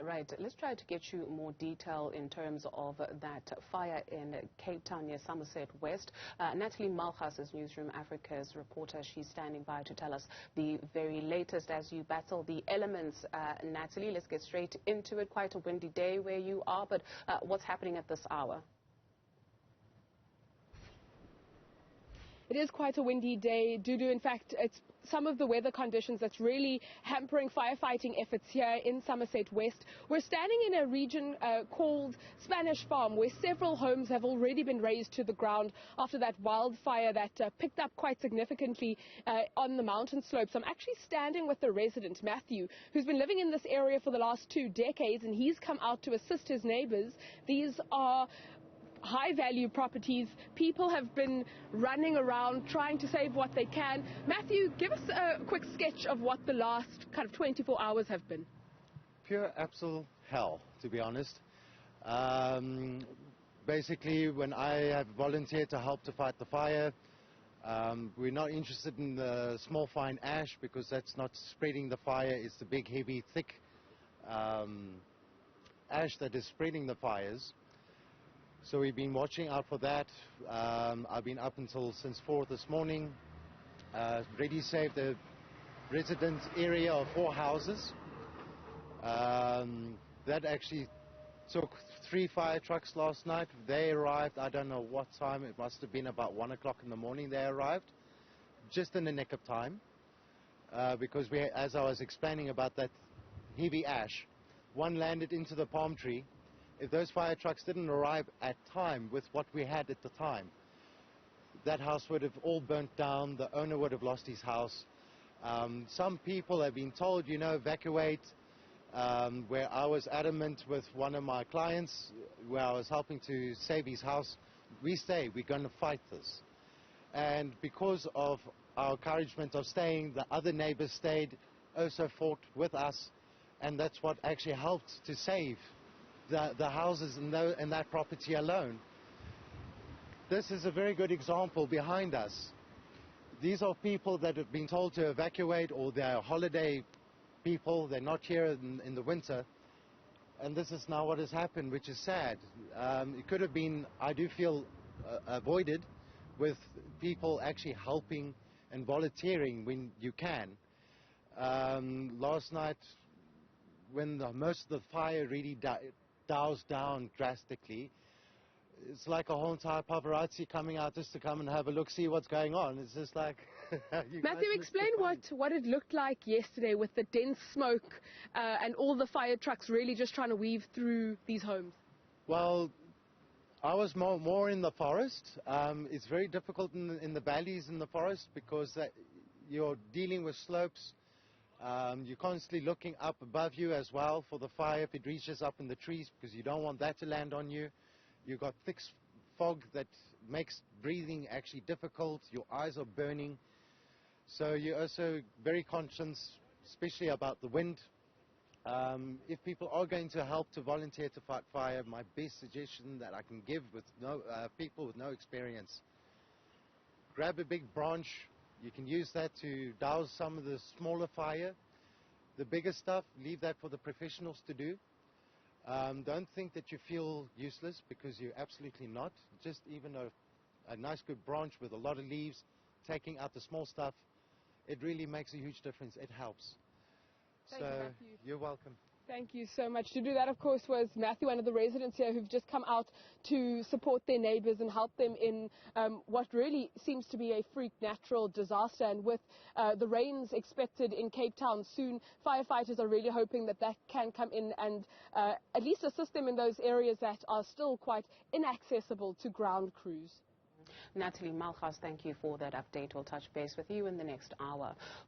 Right, let's try to get you more detail in terms of that fire in Cape Town near Somerset West. Natalie Malgas is Newzroom Afrika's reporter. She's standing by to tell us the very latest as you battle the elements. Natalie, let's get straight into it. Quite a windy day where you are, but what's happening at this hour? It is quite a windy day, Dudu. In fact, it's some of the weather conditions that's really hampering firefighting efforts here in Somerset West. We're standing in a region called Spanish Farm, where several homes have already been razed to the ground after that wildfire that picked up quite significantly on the mountain slopes. I'm actually standing with the resident, Matthew, who's been living in this area for the last 2 decades, and he's come out to assist his neighbors. These are high-value properties. People have been running around trying to save what they can. Matthew, give us a quick sketch of what the last kind of 24 hours have been. Pure absolute hell, to be honest. Basically, when I have volunteered to help to fight the fire, we're not interested in the small fine ash because that's not spreading the fire. It's the big, heavy, thick ash that is spreading the fires. So we've been watching out for that. I've been up until since 4 this morning. Already saved a resident area of 4 houses. That actually took 3 fire trucks last night. They arrived, I don't know what time, it must have been about 1 o'clock in the morning they arrived. Just in the nick of time. Because as I was explaining about that heavy ash, one landed into the palm tree. If those fire trucks didn't arrive at time with what we had at the time, that house would have all burnt down, the owner would have lost his house. Some people have been told, you know, evacuate, where I was adamant with one of my clients, where I was helping to save his house. We stay, we're going to fight this. And because of our encouragement of staying, the other neighbors stayed, also fought with us, and that's what actually helped to save the houses and that property alone. This is a very good example behind us. These are people that have been told to evacuate, or they're holiday people, they're not here in the winter, and this is now what has happened, which is sad. It could have been, I do feel, avoided with people actually helping and volunteering when you can. Last night, when most of the fire really doused down drastically, it's like a whole entire paparazzi coming out just to come and have a look, see what's going on. It's just like Matthew, explain what it looked like yesterday with the dense smoke and all the fire trucks really just trying to weave through these homes. Well, I was more in the forest. It's very difficult in the valleys in the forest because you're dealing with slopes. You're constantly looking up above you as well for the fire if it reaches up in the trees, because you don't want that to land on you. You've got thick fog that makes breathing actually difficult. Your eyes are burning. So you're also very conscious, especially about the wind. If people are going to help to volunteer to fight fire, my best suggestion that I can give with people with no experience, grab a big branch. You can use that to douse some of the smaller fire. The bigger stuff, leave that for the professionals to do. Don't think that you feel useless, because you're absolutely not. Just even a nice good branch with a lot of leaves, taking out the small stuff, it really makes a huge difference. It helps. Thank you, Matthew. You're welcome. Thank you so much. To do that, of course, was Matthew, one of the residents here who've just come out to support their neighbours and help them in what really seems to be a freak natural disaster. And with the rains expected in Cape Town soon, firefighters are really hoping that can come in and at least assist them in those areas that are still quite inaccessible to ground crews. Natalie Malgas, thank you for that update. We'll touch base with you in the next hour.